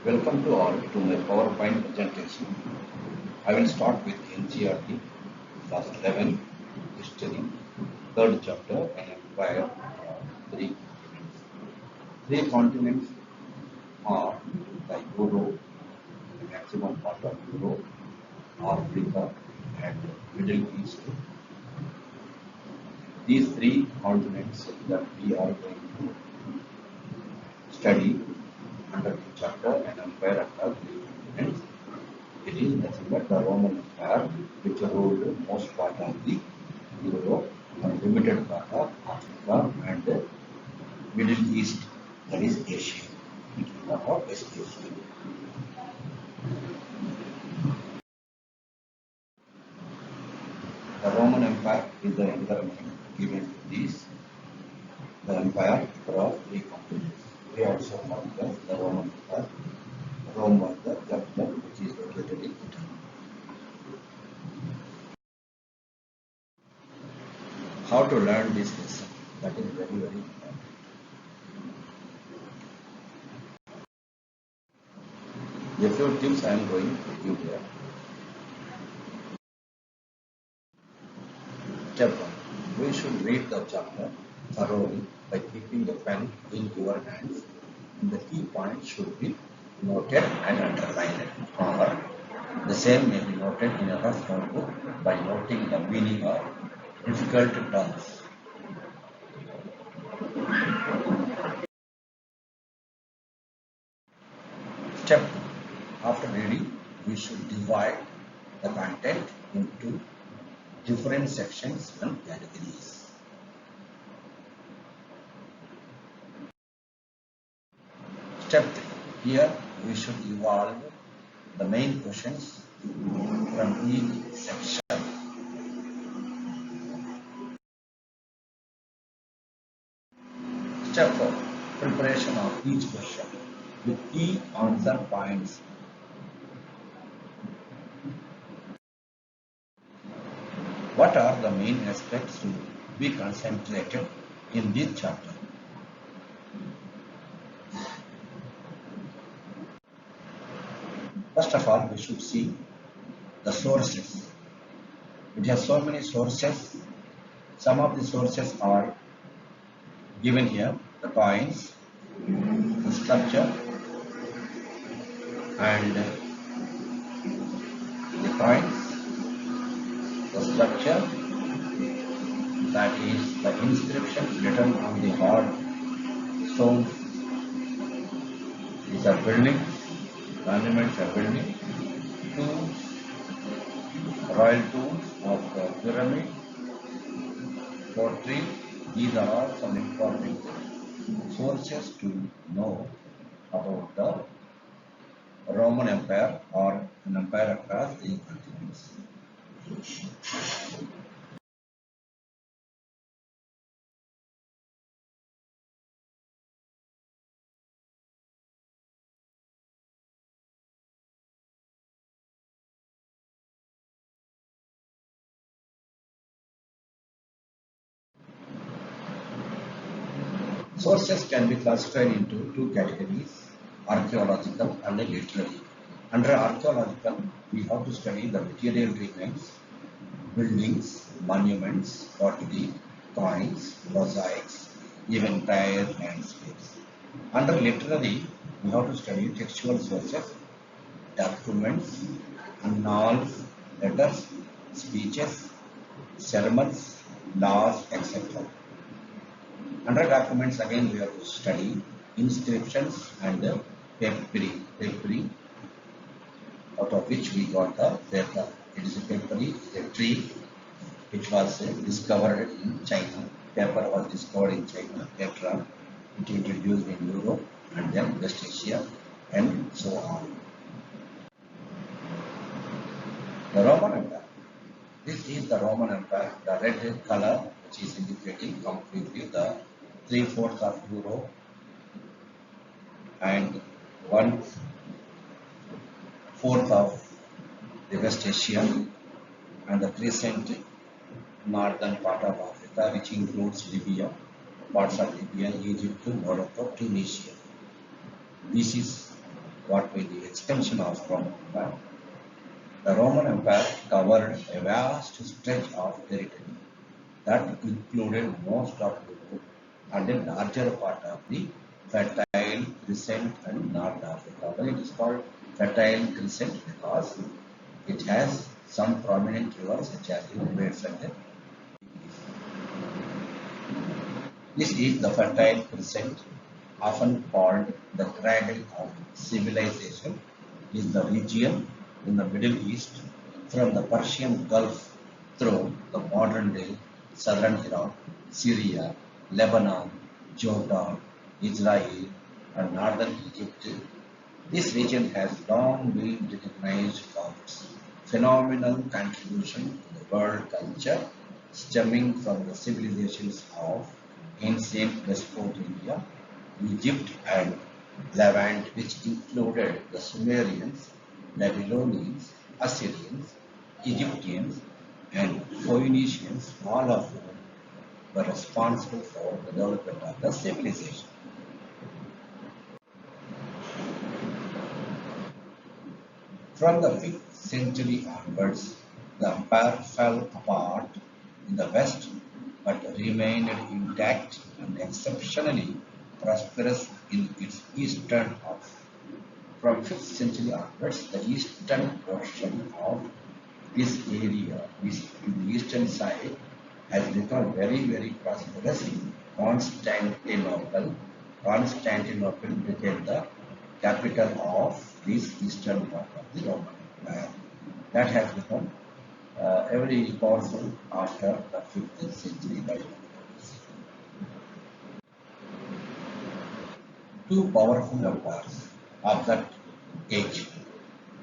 Welcome to all to my PowerPoint presentation. I will start with NCERT, class 11, history, third chapter, and empire, three continents. Three continents are the Europe, the maximum part of Europe, Africa, and Middle East. These three continents that we are going to study under the chapter and empire across three continents. It is nothing but the Roman Empire, which ruled most part of the Europe, and limited part of Africa and the Middle East, that is Asia. It is part of West Asia. The Roman Empire is the younger name given to this, the empire across three continents. We also call it the Roman Empire. Rome was the capital, which is located in Italy. How to learn this lesson? That is very, very important. A few tips I am going to give here. Step 1. We should read the chapter thoroughly by keeping the pen in your hands. And the key points should be noted and underlined. Or the same may be noted in a rough notebook by noting the meaning of difficult terms. Step 2. After reading, we should divide the content into different sections and categories. Step 3. Here we should evolve the main questions from each section. Step 4. Preparation of each question with key answer points. What are the main aspects to be concentrated in this chapter? First of all, we should see the sources. It has so many sources. Some of the sources are given here, the coins, the structure, and the coins, the structure, that is the inscriptions written on the hard stones. These are buildings, monuments are buildings, tools, royal tools of the pyramid, pottery. These are all some important sources to know about the Roman Empire or an empire across the continents. Sources can be classified into two categories, archaeological and literary. Under archaeological, we have to study the material remains, buildings, monuments, pottery, coins, mosaics, even entire landscapes. Under literary, we have to study textual sources, documents, annals, letters, speeches, sermons, laws, etc. Under documents, again we have to study inscriptions and papery, out of which we got the paper. It is a papery, a tree which was discovered in China. Paper was discovered in China. Later on, it introduced in Europe and then West Asia and so on. The Roman Empire. This is the Roman Empire. The red color, which is indicating completely the 3/4 of Europe and 1/4 of the West Asia and the crescent northern part of Africa, which includes Libya, parts of Libya, Egypt, Morocco, Tunisia. This is what was the extension of Roman Empire. The Roman Empire covered a vast stretch of territory that included most of Europe and a larger part of the Fertile Crescent and North Africa. Well, it is called Fertile Crescent because it has some prominent rivers such as the Euphrates and the This is the Fertile Crescent, often called the cradle of civilization, is the region in the Middle East from the Persian Gulf through the modern day southern Iraq, Syria, Lebanon, Jordan, Israel, and northern Egypt. This region has long been recognized for its phenomenal contribution to the world culture stemming from the civilizations of ancient Mesopotamia, Egypt, and Levant, which included the Sumerians, Babylonians, Assyrians, Egyptians, and Phoenicians, all of whom were responsible for the development of the civilization. From the 5th century onwards, the empire fell apart in the west but remained intact and exceptionally prosperous in its eastern half. From 5th century onwards, the eastern portion of this area, in the eastern side, has become very, very prosperous. Constantinople, Constantinople became the capital of this eastern part of the Roman Empire. That has become very powerful after the 5th century. Two powerful empires of that age.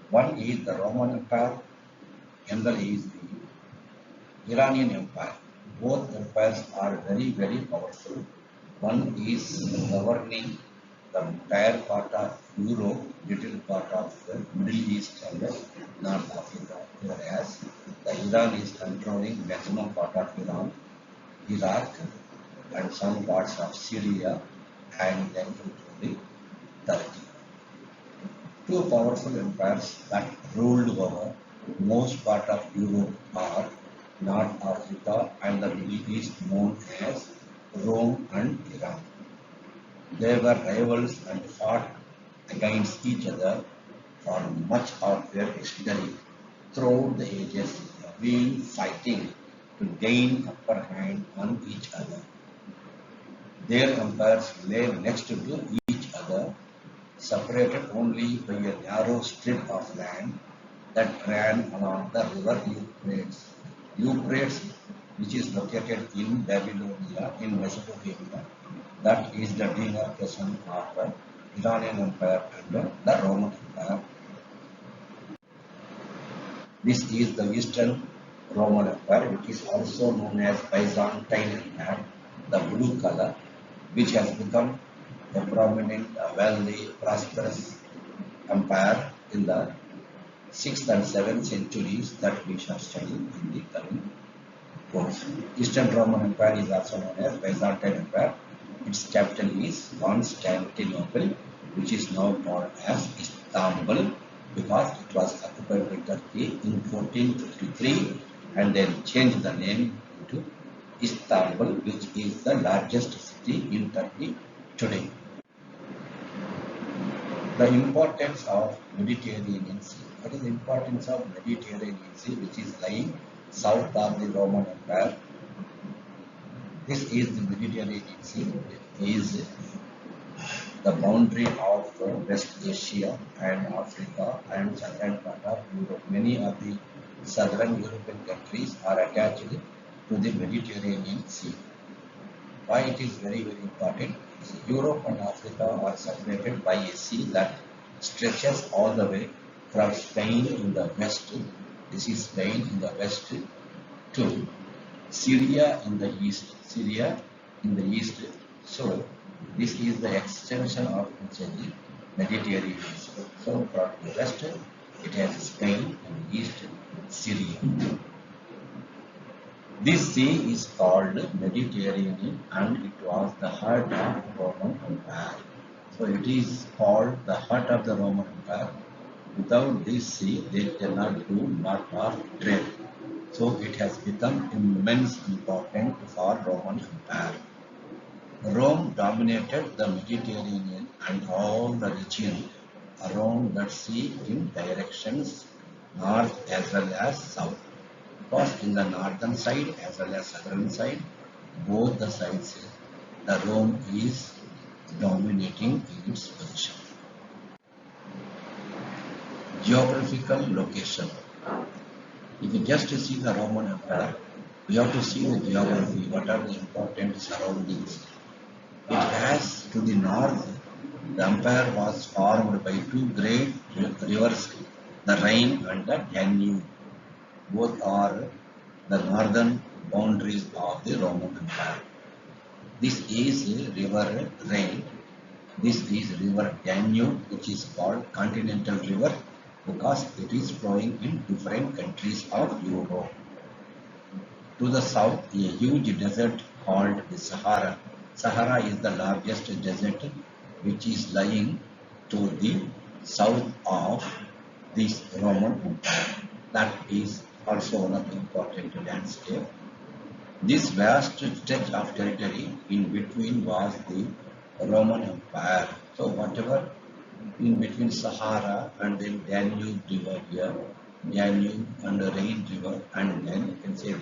One is the Roman Empire, and the other is the Iranian Empire. Both empires are very, very powerful. One is governing the entire part of Europe, little part of the Middle East and the North Africa, whereas the Iran is controlling maximum part of Iran, Iraq, and some parts of Syria, and then controlling Turkey. Two powerful empires that ruled over most part of Europe are North Africa and the Middle East, known as Rome and Iran. They were rivals and fought against each other for much of their history throughout the ages, being fighting to gain upper hand on each other. Their empires lay next to each other, separated only by a narrow strip of land that ran along the river Euphrates. Euphrates, which is located in Babylonia, in Mesopotamia, that is the demarcation of the Iranian Empire and the Roman Empire. This is the Eastern Roman Empire, which is also known as Byzantine Empire, the blue color, which has become a prominent, wealthy, prosperous empire in the 6th and 7th centuries that we shall study in the coming course. Eastern Roman Empire is also known as Byzantine Empire. Its capital is Constantinople, which is now called as Istanbul because it was occupied by Turkey in 1453 and then changed the name to Istanbul, which is the largest city in Turkey today. The importance of Mediterranean Sea. What is the importance of Mediterranean Sea, which is lying south of the Roman Empire? This is the Mediterranean Sea. It is the boundary of West Asia and Africa and southern part of Europe. Many of the southern European countries are attached to the Mediterranean Sea. Why it is very, very important? Europe and Africa are separated by a sea that stretches all the way from Spain in the west, this is Spain in the west, to Syria in the east, Syria in the east. So this is the extension of the Mediterranean Sea. So from the west it has Spain and east Syria. This sea is called Mediterranean and it was the heart of the Roman Empire. So it is called the heart of the Roman Empire. Without this sea, they cannot do lot of trade. So it has become immense important for Roman Empire. Rome dominated the Mediterranean and all the region around that sea in directions north as well as south. Because in the northern side as well as southern side, both the sides, the Rome is dominating in its position. Geographical location. If you just see the Roman Empire, we have to see the geography, what are the important surroundings. It has to the north, the empire was formed by two great rivers, the Rhine and the Danube. Both are the northern boundaries of the Roman Empire. This is river Rhine. This is river Danube, which is called continental river because it is flowing in different countries of Europe. To the south, a huge desert called the Sahara. Sahara is the largest desert which is lying to the south of this Roman Empire. That is also one of the important landscape. This vast stretch of territory in between was the Roman Empire. So whatever in between Sahara and then Danube river here, Danube and the Rhine river, and then you can say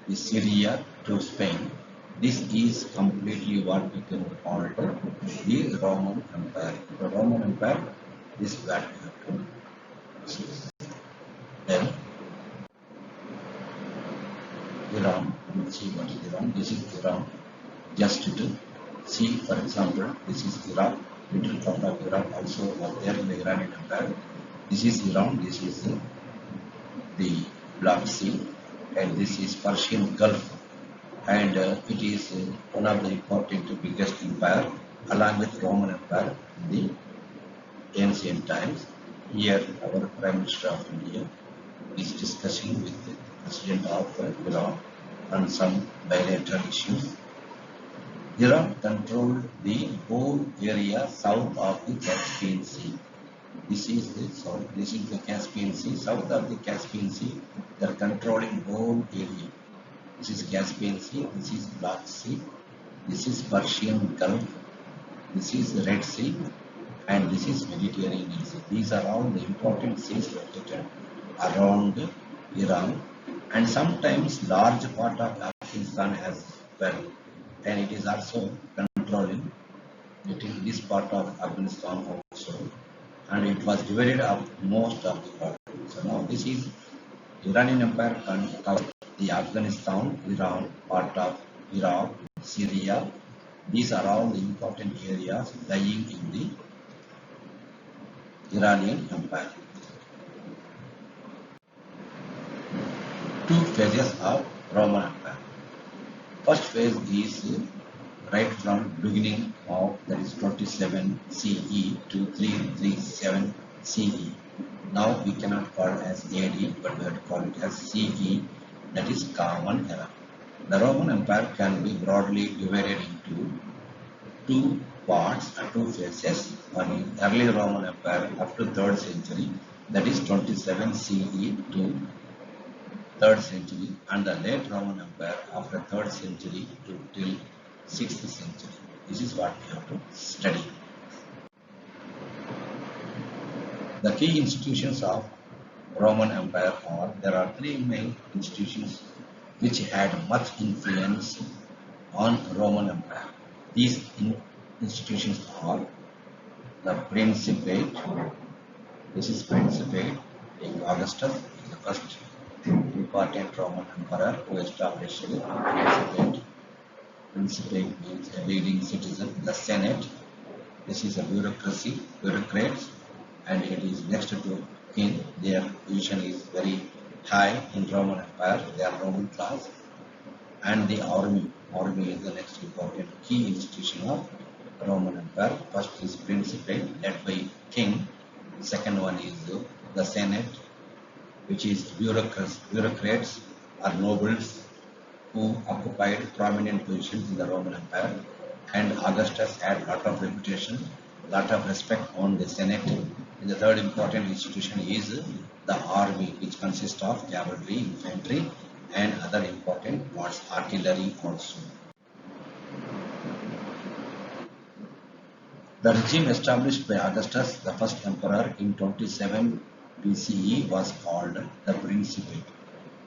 the Syria to Spain. This is completely what we can call the Roman Empire. The Roman Empire is what we have to see. Then Iran, we'll see what is Iran. This is Iran. Just to see, for example, this is Iraq. Little part of Iraq also was there in the Iranian Empire. This is Iran. This is the Black Sea, and this is Persian Gulf, and it is one of the important biggest empire along with Roman Empire in the ancient times. Here our Prime Minister of India is discussing with the President of Iran on some bilateral issues. Iran controlled the whole area south of the Caspian Sea. This is the Caspian Sea. South of the Caspian Sea, they are controlling whole area. This is Caspian Sea. This is Black Sea. This is Persian Gulf. This is the Red Sea, and this is Mediterranean Sea. These are all the important seas located around Iran, and sometimes large part of Afghanistan as well. And it is also controlling this part of Afghanistan also, and it was divided up most of the part. So now this is Iranian Empire covered the Afghanistan, Iran, part of Iraq, Syria. These are all the important areas lying in the Iranian Empire. Two phases of Roman Empire. First phase is right from beginning of, that is 27 CE to 337 CE. Now we cannot call it as AD, but we have to call it as CE, that is Common Era. The Roman Empire can be broadly divided into two parts or two phases. One is early Roman Empire up to 3rd century, that is 27 CE to 3rd century, and the late Roman Empire after 3rd century to till 6th century. This is what we have to study. The key institutions of Roman Empire are, there are three main institutions which had much influence on Roman Empire. These institutions are the Principate. This is Principate. King Augustus is the first important Roman emperor who established the Principate. Principate means a leading citizen. The Senate. This is a bureaucracy, bureaucrats, and it is next to king. Their position is very high in Roman Empire. They are Roman class. And the army. Army is the next important key institution of Roman Empire. First is Principate, led by king. Second one is the Senate, which is bureaucrats or nobles who occupied prominent positions in the Roman Empire. And Augustus had a lot of reputation lot of respect on the Senate. And the third important institution is the army, which consists of cavalry, infantry, and other important parts, artillery also. The regime established by Augustus, the first emperor, in 27 BCE was called the Principate.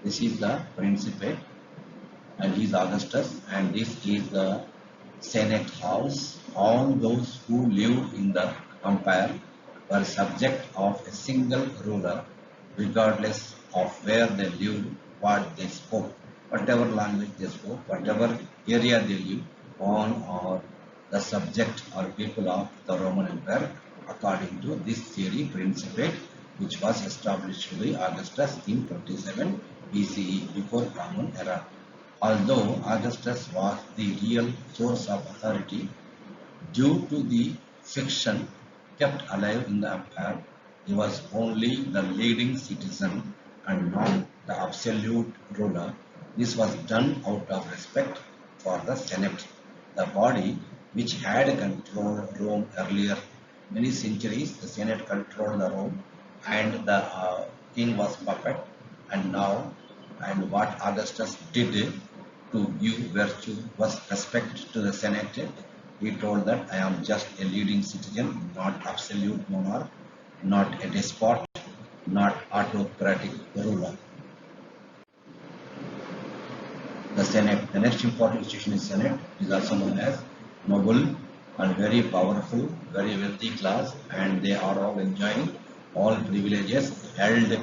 This is the Principate, and he is Augustus, and this is the Senate house. All those who lived in the empire were subject of a single ruler, regardless of where they lived, what they spoke, whatever language they spoke, whatever area they lived on, or the subject or people of the Roman Empire, according to this theory, Principate, which was established by Augustus in 27 BCE, before Common Era. Although Augustus was the real source of authority, due to the fiction kept alive in the empire, he was only the leading citizen and not the absolute ruler. This was done out of respect for the Senate, the body which had controlled Rome earlier. Many centuries, the Senate controlled the Rome, and the king was puppet. And now, and what Augustus did to give virtue was respect to the Senate. He told that I am just a leading citizen, not absolute monarch, not a despot, not autocratic ruler. The Senate, the next important institution is Senate, is also known as noble and very powerful, very wealthy class, and they are all enjoying all privileges, held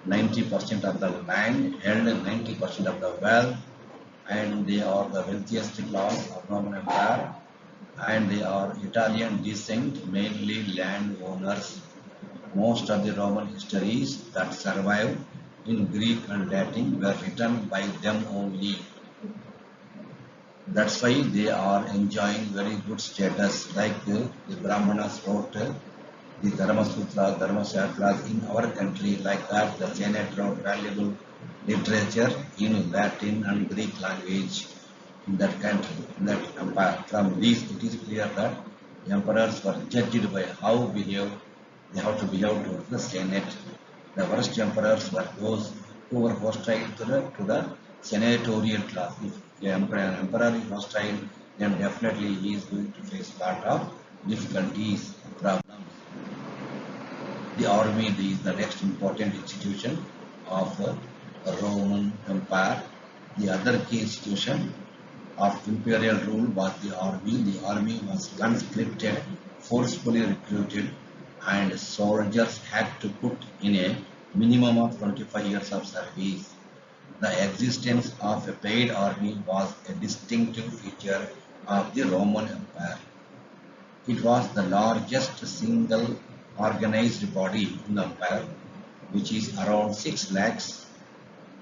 90% of the land, held 90% of the wealth, and they are the wealthiest class of Roman Empire, and they are Italian descent, mainly landowners. Most of the Roman histories that survive in Greek and Latin were written by them only. That's why they are enjoying very good status, like the Brahmanas wrote the Dharma Sutras, Dharma Shastras in our country, like that the Senate wrote valuable literature in Latin and Greek language in that country, in that empire. From these, it is clear that the emperors were judged by how they have to behave towards the Senate. The worst emperors were those who were hostile to the senatorial class. If an emperor is hostile, then definitely he is going to face a lot of difficulties, problems. The army is the next important institution of the Roman Empire. The other key institution of imperial rule was the army. The army was conscripted, forcefully recruited, and soldiers had to put in a minimum of 25 years of service. The existence of a paid army was a distinctive feature of the Roman Empire. It was the largest single organized body in the empire, which is around 6 lakhs,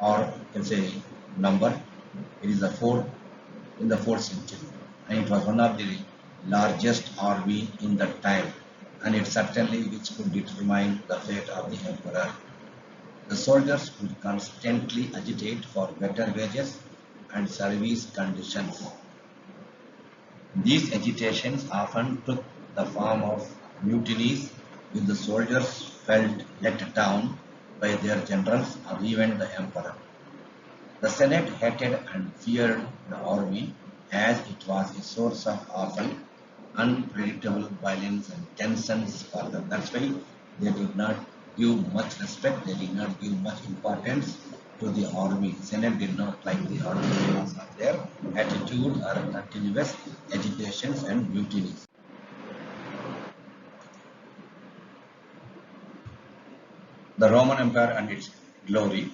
or you can say number. It is the fourth in the 4th century, and it was one of the largest army in that time, and it certainly which could determine the fate of the emperor. The soldiers would constantly agitate for better wages and service conditions. These agitations often took the form of mutinies if the soldiers felt let down by their generals or even the emperor. The Senate hated and feared the army as it was a source of often unpredictable violence and tensions for them. That's why they did not give much respect, they did not give much importance to the army. Senate did not like the army because of their attitude or continuous agitations and mutinies. The Roman Empire and its glory.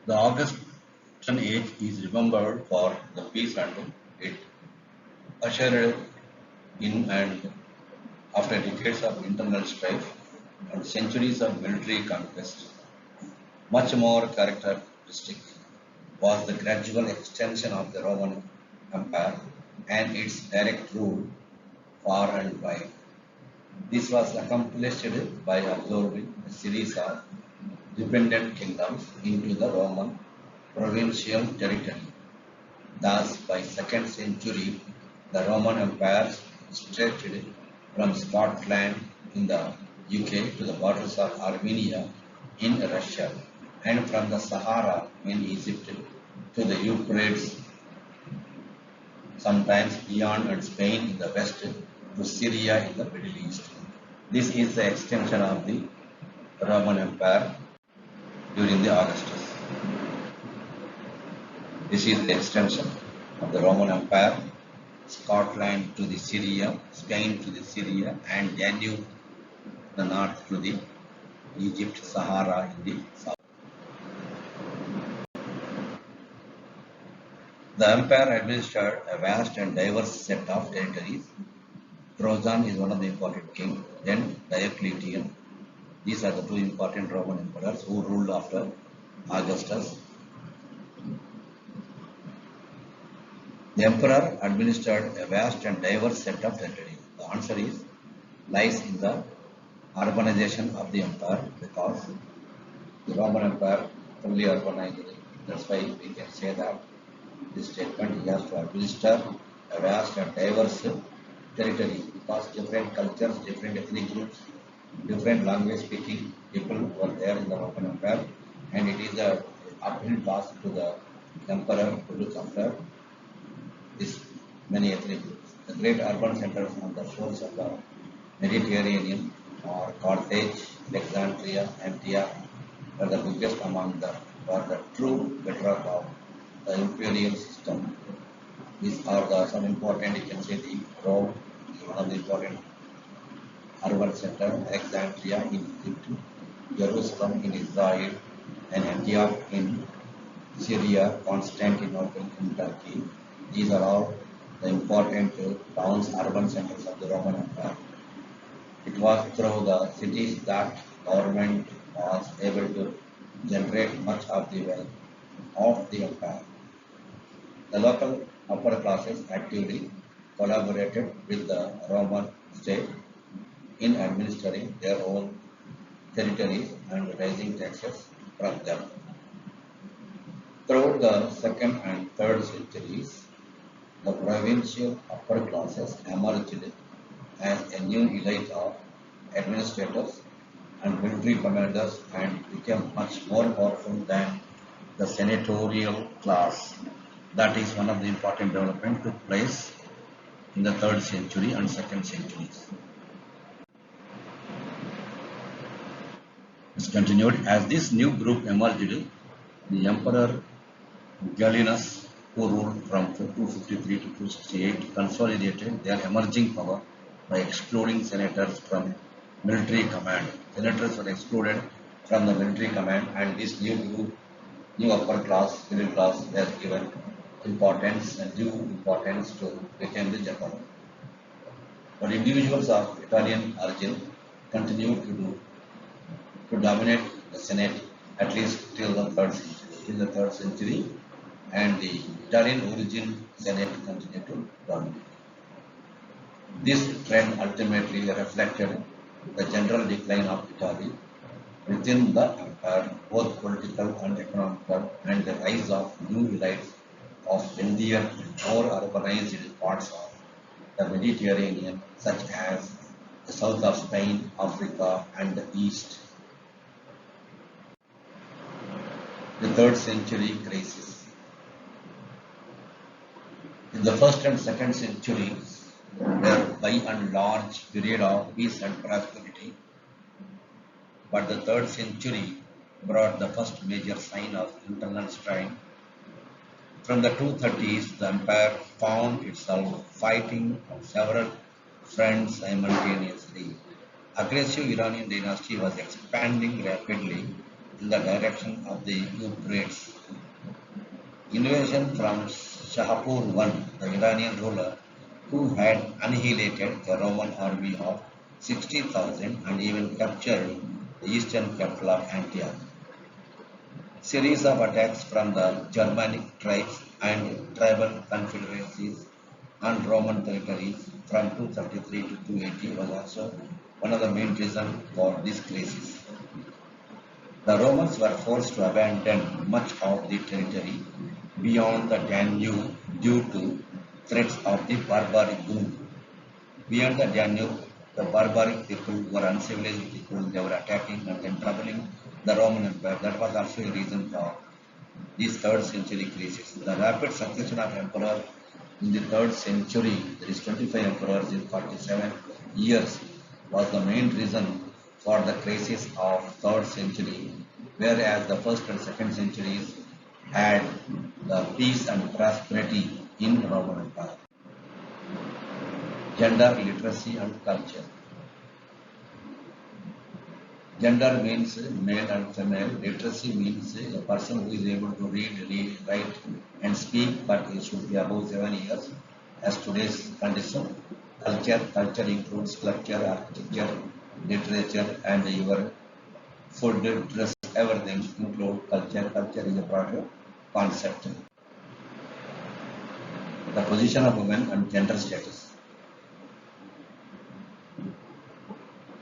The Augustan age is remembered for the peace and it ushered in and after decades of internal strife and centuries of military conquest. Much more characteristic was the gradual extension of the Roman Empire and its direct rule far and wide. This was accomplished by absorbing a series of dependent kingdoms into the Roman provincial territory. Thus, by 2nd century, the Roman Empire stretched from Scotland in the UK to the borders of Armenia in Russia, and from the Sahara in Egypt to the Euphrates, sometimes beyond, and Spain in the west to Syria in the Middle East. This is the extension of the Roman Empire during the Augustus. This is the extension of the Roman Empire, Scotland to the Syria, Spain to the Syria, and Danube, the north to the Egypt, Sahara in the south. The empire administered a vast and diverse set of territories. Trajan is one of the important kings, then Diocletian. These are the two important Roman emperors who ruled after Augustus. The emperor administered a vast and diverse set of territories. The answer lies in the urbanization of the empire, because the Roman Empire fully urbanized. That's why we can say that this statement, he has to administer a vast and diverse territory, because different cultures, different ethnic groups, different language speaking people were there in the Roman Empire, and it is a uphill task to the emperor to look after this many ethnic groups. The great urban centers on the shores of the Mediterranean are Carthage, Alexandria, Antioch, were the biggest among them, were the true bedrock of the imperial system. These are the some important, you can say the Rome, one of the important urban center, Alexandria in Egypt, Jerusalem in Israel, and Antioch in Syria, Constantinople in Turkey. These are all the important towns, urban centers of the Roman Empire. It was through the cities that government was able to generate much of the wealth of the empire. The local upper classes actively collaborated with the Roman state in administering their own territories and raising taxes from them. Throughout the second and third centuries, the provincial upper classes emerged as a new elite of administrators and military commanders, and became much more powerful than the senatorial class. That is one of the important development took place in the 3rd century and 2nd centuries. It's continued. As this new group emerged, the Emperor Gallienus, who ruled from 253 to 268, consolidated their emerging power by excluding senators from military command. Senators were excluded from the military command, and this new group, new upper class, middle class, was given importance and due importance to retain the general. But individuals of Italian origin continued to dominate the Senate at least till the 3rd century. In the 3rd century, and the Italian origin Senate continued to dominate. This trend ultimately reflected the general decline of Italy within the empire, both political and economical, and the rise of new elites of wealthier and more urbanized parts of the Mediterranean, such as the south of Spain, Africa, and the east. The 3rd century crisis. In the 1st and 2nd centuries were by and large period of peace and prosperity, but the 3rd century brought the first major sign of internal strain. From the 230s, the empire found itself fighting on several fronts simultaneously. Aggressive Iranian dynasty was expanding rapidly in the direction of the Euphrates. Invasion from Shahpur I, the Iranian ruler, who had annihilated the Roman army of 60,000 and even captured the eastern capital of Antioch. Series of attacks from the Germanic tribes and tribal confederacies on Roman territories from 233 to 280 was also one of the main reasons for this crisis. The Romans were forced to abandon much of the territory beyond the Danube due to threats of the barbaric group. Beyond the Danube, The barbaric people were uncivilized people, they were attacking and then troubling the Roman Empire. That was also a reason for these third century crisis. The rapid succession of emperor in the third century, there is 25 emperors in 47 years, was the main reason for the crisis of third century, whereas the first and second centuries had the peace and prosperity in Roman Empire. Gender, literacy and culture. Gender means male and female. Literacy means a person who is able to read, write and speak, but he should be above 7 years as today's condition. Culture includes culture, architecture, literature and your food, dress, everything include culture. Culture is a broader concept. The position of women and gender status.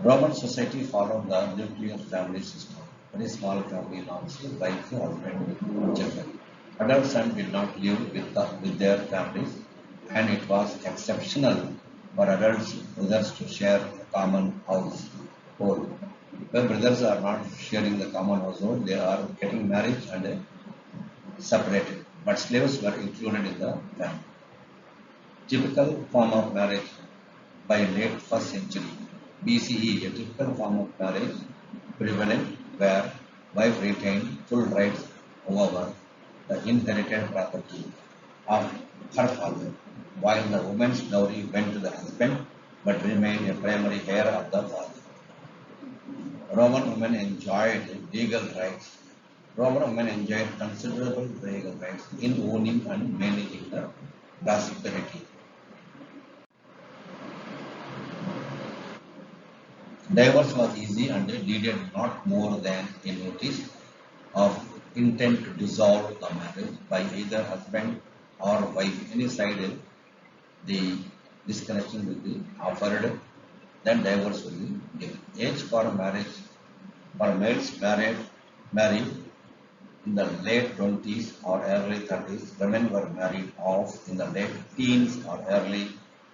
Roman society followed the nuclear family system. Very small family belongs to wife, husband, children. Adults and did not live with their families, and it was exceptional for adults brothers to share a common household. When brothers are not sharing the common household, they are getting married and separated. But slaves were included in the family. Typical form of marriage by late first century BCE, a typical form of marriage prevalent where wife retained full rights over the inherited property of her father, while the woman's dowry went to the husband but remained a primary heir of the father. Roman women enjoyed legal rights. Roman women enjoyed considerable legal rights in owning and managing the prosperity. Divorce was easy and needed not more than a notice of intent to dissolve the marriage by either husband or wife. Any side the disconnection will be offered, then divorce will be given. Age for marriage for males married in the late 20s or early 30s. Women were married off in the late teens or early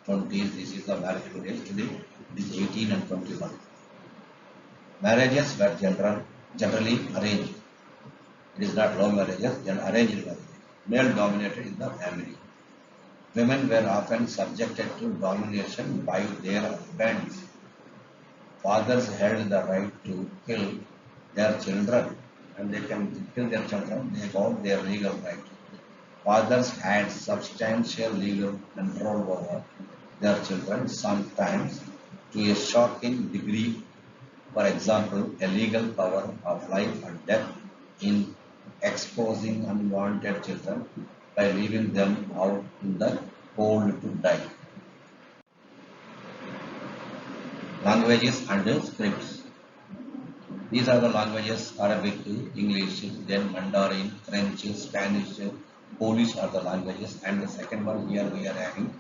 20s. This is the marriage age today. It is 18 and 21. Marriages were generally arranged. It is not love marriages, they are arranged marriages. Male dominated in the family. Women were often subjected to domination by their husbands. Fathers held the right to kill their children, and they can kill their children, they got their legal right. Fathers had substantial legal control over their children, sometimes to a shocking degree. For example, a legal power of life and death in exposing unwanted children by leaving them out in the cold to die. Languages and scripts. These are the languages: Arabic, English, then Mandarin, French, Spanish, Polish are the languages, and the second one here we are having,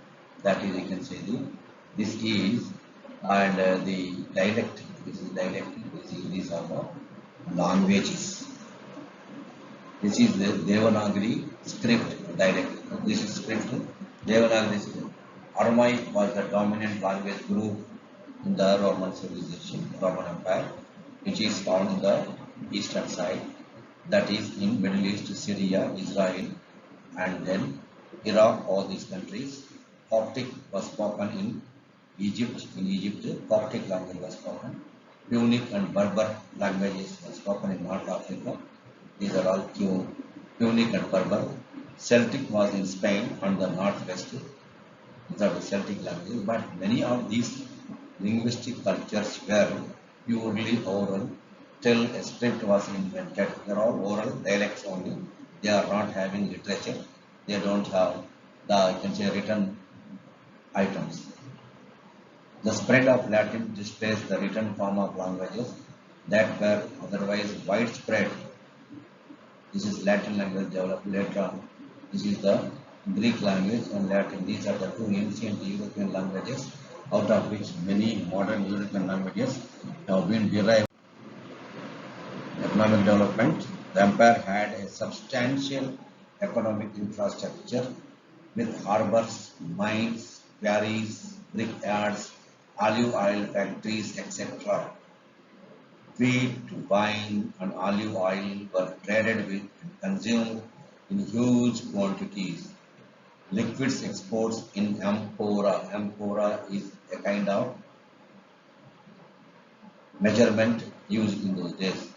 that is, you can say this is, and the dialect. This is dialect. These are the languages. This is the Devanagari script dialect. This is script. Devanagari script. Aramaic was the dominant language group in the Roman civilization, Roman Empire, which is found in the eastern side, that is in Middle East, Syria, Israel, and then Iraq, all these countries. Coptic was spoken in Egypt. In Egypt, Coptic language was spoken. Punic and Berber languages were spoken in North Africa. These are all Punic and Berber. Celtic was in Spain and the northwest. These are the Celtic languages. But many of these linguistic cultures were purely oral till a script was invented. They are all oral dialects only. They are not having literature. They don't have the, you can say, written items. The spread of Latin displays the written form of languages that were otherwise widespread. This is Latin language developed later on. This is the Greek language and Latin. These are the two ancient European languages, out of which many modern European languages have been derived. Economic development. The empire had a substantial economic infrastructure with harbors, mines, quarries, brickyards, olive oil factories, etc. Wheat, wine, and olive oil were traded with and consumed in huge quantities. Liquids exports in amphora. Amphora is a kind of measurement used in those days.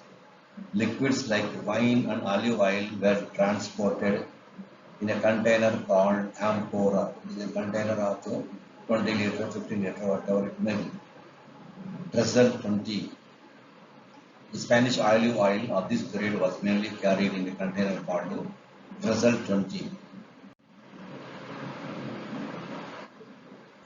Liquids like wine and olive oil were transported in a container called amphora. It is a container of 20 liter, 15 liter, whatever it may be. Drizzle 20. The Spanish olive oil of this period was mainly carried in a container called Drizzle 20.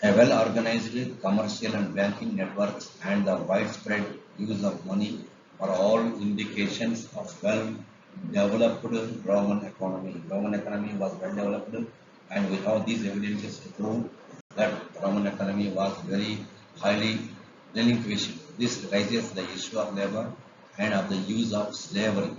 A well-organized commercial and banking networks and the widespread use of money are all indications of well-developed Roman economy. Roman economy was well-developed, and we have these evidences to prove that Roman economy was very highly relinquished. This raises the issue of labor and of the use of slavery.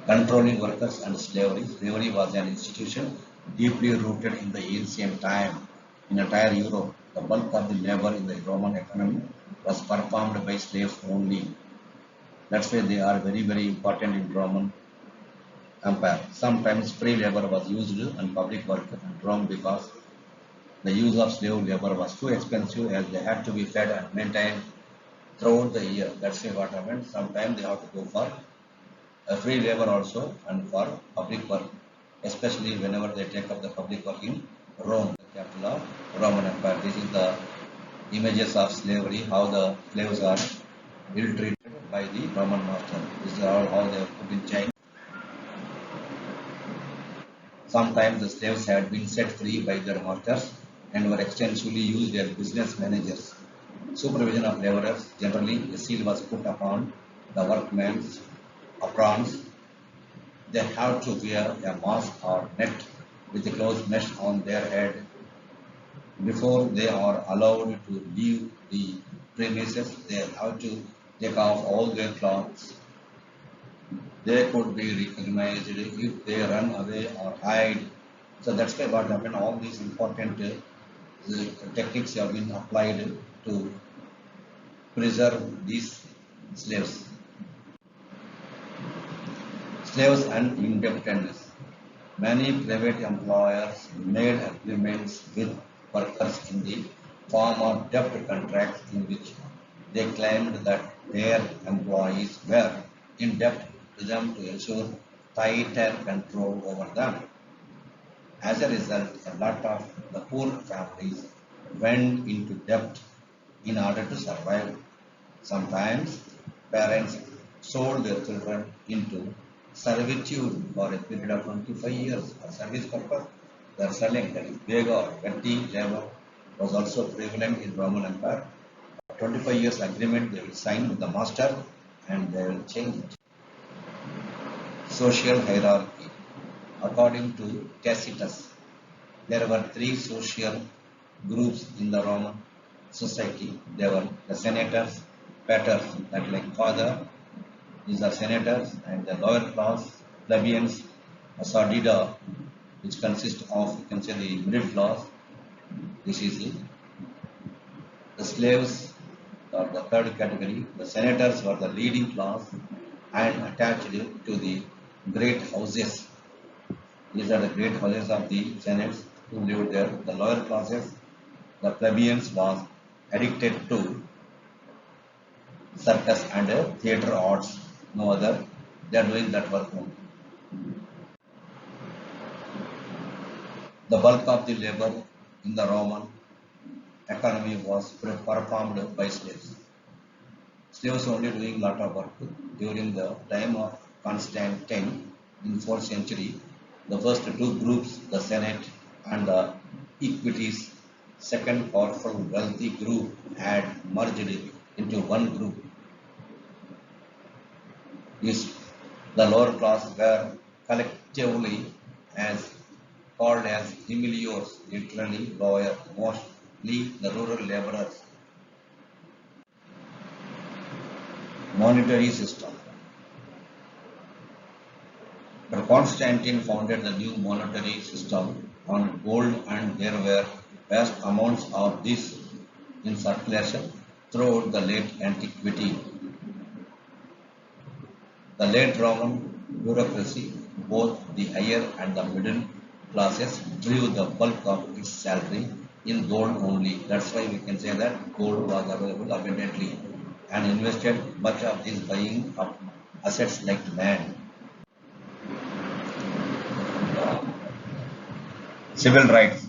Controlling workers and slavery. Slavery was an institution deeply rooted in the ancient time. In entire Europe, the bulk of the labor in the Roman economy was performed by slaves only. That's why they are very, very important in Roman Empire. Sometimes free labor was used in public work in Rome because the use of slave labor was too expensive as they had to be fed and maintained throughout the year. That's why what happened. Sometimes they have to go for a free labor also and for public work, especially whenever they take up the public work in Rome, the capital of Roman Empire. This is the images of slavery, how the slaves are ill-treated by the Roman master. This is all how they are put in chains. Sometimes the slaves had been set free by their masters and were extensively used as business managers. Supervision of laborers, generally a seal was put upon the workmen's aprons. They have to wear a mask or net with a close mesh on their head before they are allowed to leave the premises. They have to take off all their clothes. They could be recognized if they run away or hide. So that's why what happened. All these important techniques have been applied to preserve these slaves. Slaves and indebtedness. Many private employers made agreements with workers in the form of debt contracts in which they claimed that their employees were in debt to them to ensure tighter control over them. As a result, a lot of the poor families went into debt in order to survive. Sometimes parents sold their children into servitude for a period of 25 years for service purpose. They are selling, that is beggar, petty labor was also prevalent in Roman Empire. 25 years agreement they will sign with the master and they will change it. Social hierarchy. According to Tacitus, there were three social groups in the Roman society. There were the senators, paters, that like father, these are senators, and the lower class, plebeians, sordida, which consists of, you can say, the middle class. This is it. The slaves are the third category. The senators were the leading class and attached to the great houses. These are the great houses of the senates who lived there. The lower classes, the plebeians, was addicted to circus and theatre arts. No other. They are doing that work only. The bulk of the labor in the Roman economy was performed by slaves. Slaves only doing lot of work. During the time of Constantine in 4th century, the first two groups, the Senate and the Equites, second powerful wealthy group, had merged into one group. The lower class were collectively as called as humiliors, literally lawyer, mostly the rural laborers. Monetary system. But Constantine founded the new monetary system on gold, and there were Vast amounts of this in circulation throughout the late antiquity. The late Roman bureaucracy, both the higher and the middle classes, drew the bulk of its salary in gold only. That's why we can say that gold was available abundantly and invested much of this buying of assets like land. Civil rights.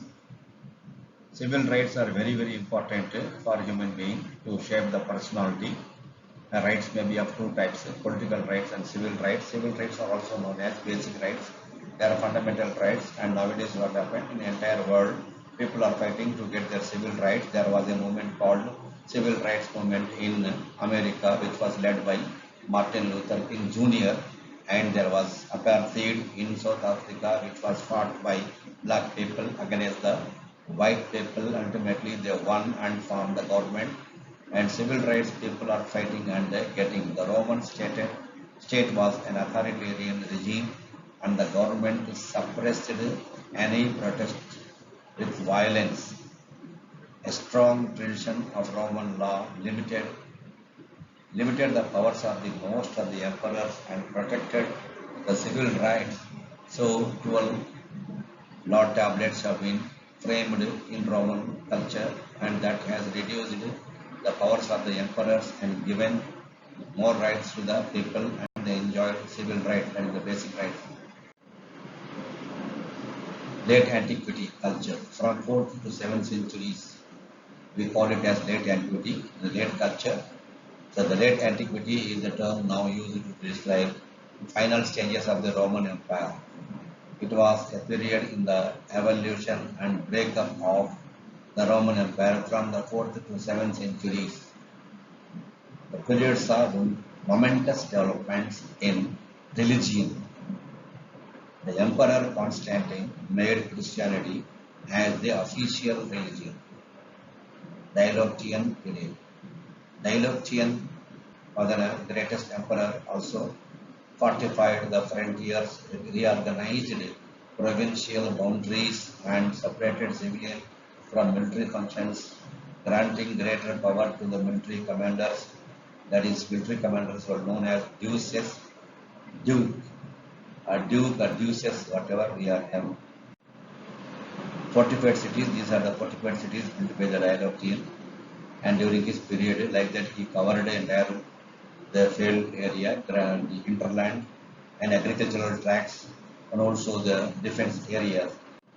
Civil rights are very, very important for human being to shape the personality. Rights may be of two types, political rights and civil rights. Civil rights are also known as basic rights. They are fundamental rights, and nowadays what happened in the entire world, people are fighting to get their civil rights. There was a movement called Civil Rights Movement in America, which was led by Martin Luther King Jr., and there was apartheid in South Africa, which was fought by black people against the white people. Ultimately, they won and formed the government, and civil rights people are fighting and getting. The Roman state was an authoritarian regime, and the government suppressed any protest with violence. A strong tradition of Roman law limited the powers of the most of the emperors and protected the civil rights. So 12 law tablets have been framed in Roman culture, and that has reduced the powers of the emperors and given more rights to the people, and they enjoyed civil rights and the basic rights. Late antiquity culture from 4th to 7th centuries. We call it as late antiquity, the late culture. So the late antiquity is the term now used to describe final stages of the Roman Empire. It was a period in the evolution and breakup of the Roman Empire from the 4th to 7th centuries. The period saw momentous developments in religion. The Emperor Constantine made Christianity as the official religion. Diocletian period. Diocletian was the greatest emperor, also fortified the frontiers, reorganized provincial boundaries, and separated civilian from military functions, granting greater power to the military commanders. That is, military commanders were known as duces, duke, or duces, whatever we are having. Fortified cities, these are the fortified cities built by the Diocletian, and during his period, like that, he covered entire the field area, the hinterland, and agricultural tracts, and also the defense areas.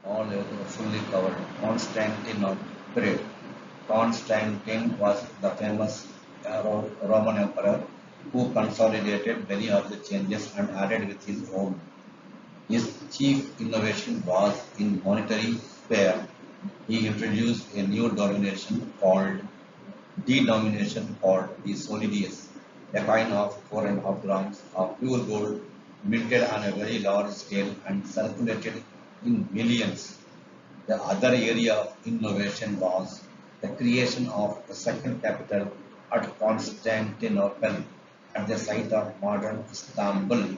All were fully covered. Constantine period. Constantine was the famous Roman emperor who consolidated many of the changes and added with his own. His chief innovation was in monetary sphere. He introduced a new denomination called the solidus, a coin of 4.5 grams of pure gold minted on a very large scale and circulated in millions. The other area of innovation was the creation of a second capital at Constantinople, at the site of modern Istanbul,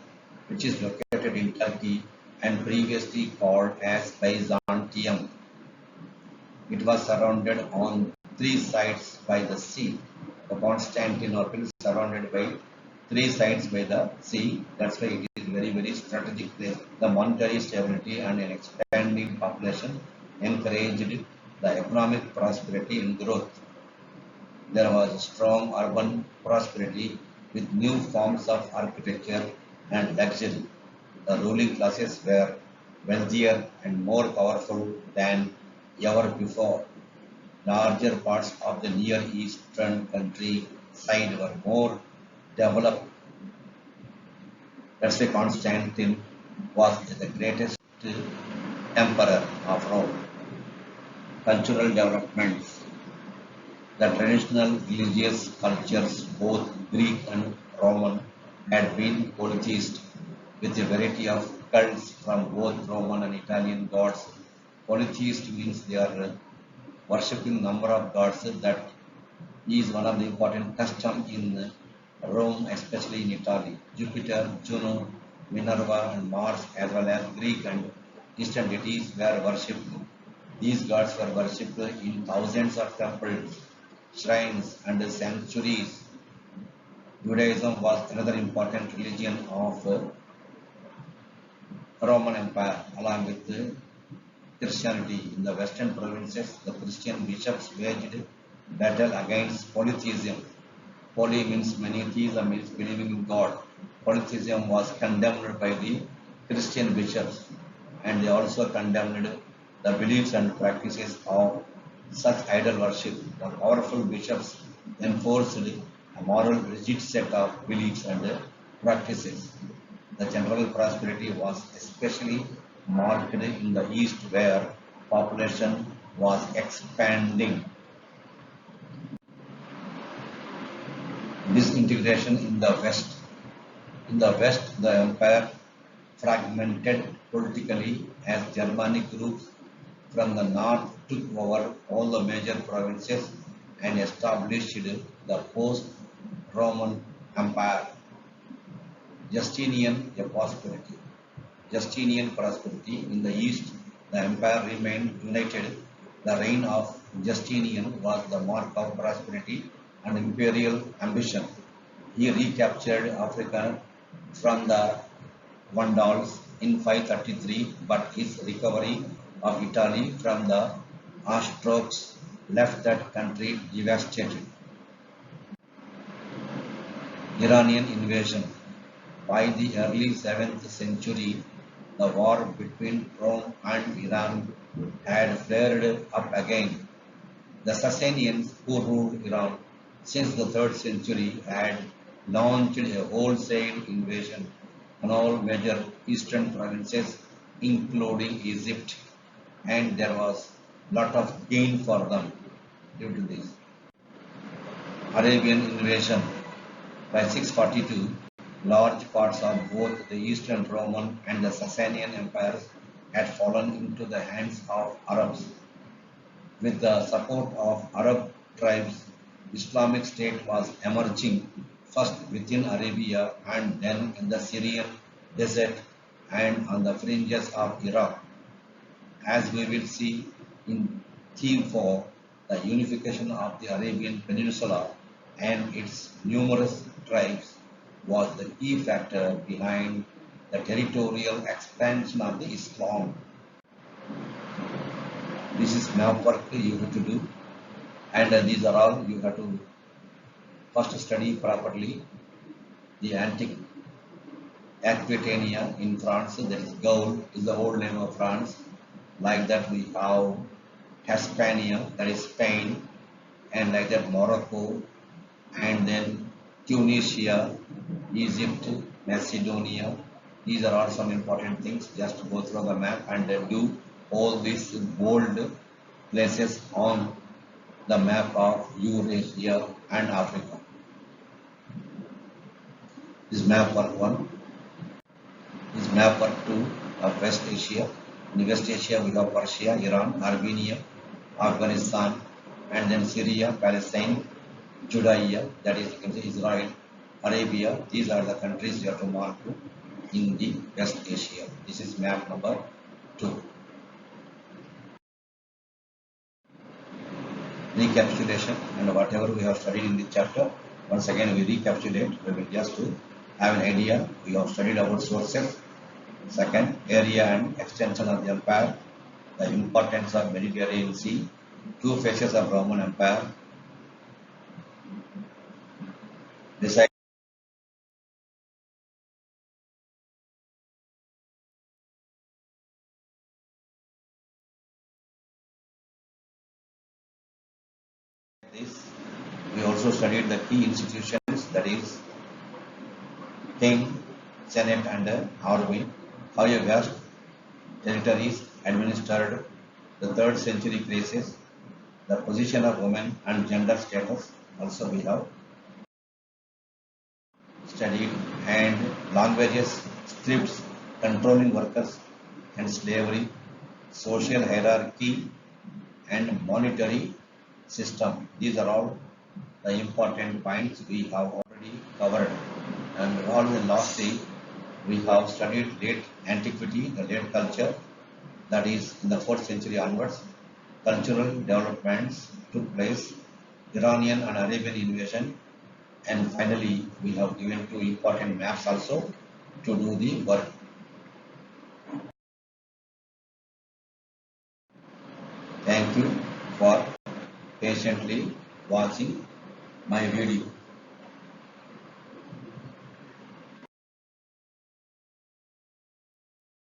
which is located in Turkey and previously called as Byzantium. It was surrounded on three sides by the sea. The Constantinople is surrounded by three sides by the sea. That's why it is very, very strategic place. The monetary stability and an expanding population encouraged the economic prosperity and growth. There was a strong urban prosperity with new forms of architecture and luxury. The ruling classes were wealthier and more powerful than ever before. Larger parts of the Near Eastern countryside were more developed. That's why Constantine was the greatest emperor of Rome. Cultural developments. The traditional religious cultures, both Greek and Roman, had been polytheist with a variety of cults from both Roman and Italian gods. Polytheist means they are worshipping number of gods. That is one of the important custom in Rome, especially in Italy. Jupiter, Juno, Minerva, and Mars, as well as Greek and Eastern deities, were worshipped. These gods were worshipped in thousands of temples, shrines, and sanctuaries. Judaism was another important religion of Roman Empire, along with Christianity. In the western provinces, the Christian bishops waged battle against polytheism. Poly means many, theism means believing in God. Polytheism was condemned by the Christian bishops, and they also condemned the beliefs and practices of such idol worship. The powerful bishops enforced a moral rigid set of beliefs and practices. The general prosperity was especially marked in the east where population was expanding. Disintegration in the west. In the west, the empire fragmented politically as Germanic groups from the north took over all the major provinces and established the post-Roman Empire. Justinian prosperity. Justinian prosperity. In the east, the empire remained united. The reign of Justinian was the mark of prosperity and imperial ambition. He recaptured Africa from the Vandals in 533, but his recovery of Italy from the Ostrogs left that country devastated. Iranian invasion. By the early 7th century, the war between Rome and Iran had flared up again. The Sassanians, who ruled Iran since the 3rd century, had launched a wholesale invasion on all major eastern provinces, including Egypt, and there was lot of gain for them due to this. Arabian invasion. By 642, large parts of both the Eastern Roman and the Sasanian empires had fallen into the hands of Arabs. With the support of Arab tribes, Islamic State was emerging first within Arabia and then in the Syrian desert and on the fringes of Iraq. As we will see in Theme 4, the unification of the Arabian Peninsula and its numerous tribes was the key factor behind the territorial expansion of the Islam. This is map work you have to do, and these are all you have to first study properly. The antique Aquitania in France, that is Gaul, is the old name of France. Like that we have Hispania, that is Spain, and like that Morocco, and then Tunisia, Egypt, Macedonia. These are all some important things. Just go through the map and do all these bold places on the map of Eurasia and Africa. This map work 1. This map work 2 of West Asia. In West Asia we have Persia, Iran, Armenia, Afghanistan, and then Syria, Palestine, Judea, that is you can say Israel, Arabia. These are the countries you have to mark in the West Asia. This is map number 2. Recapitulation and whatever we have studied in this chapter. Once again we recapitulate. We will just have an idea. We have studied about sources. Second, area and extension of the empire. The importance of Mediterranean Sea. 2 phases of Roman Empire. Besides this, we also studied the key institutions, that is king, senate, and army. How a vast territories administered the 3rd century crisis, the position of women and gender status. Also we have studied, and languages, scripts, controlling workers and slavery, social hierarchy, and monetary system. These are all the important points we have already covered. And all the lastly, we have studied late antiquity, the late culture, that is in the 4th century onwards. cultural developments took place, Iranian and Arabian invasion, and finally we have given two important maps also to do the work. Thank you for patiently watching my video.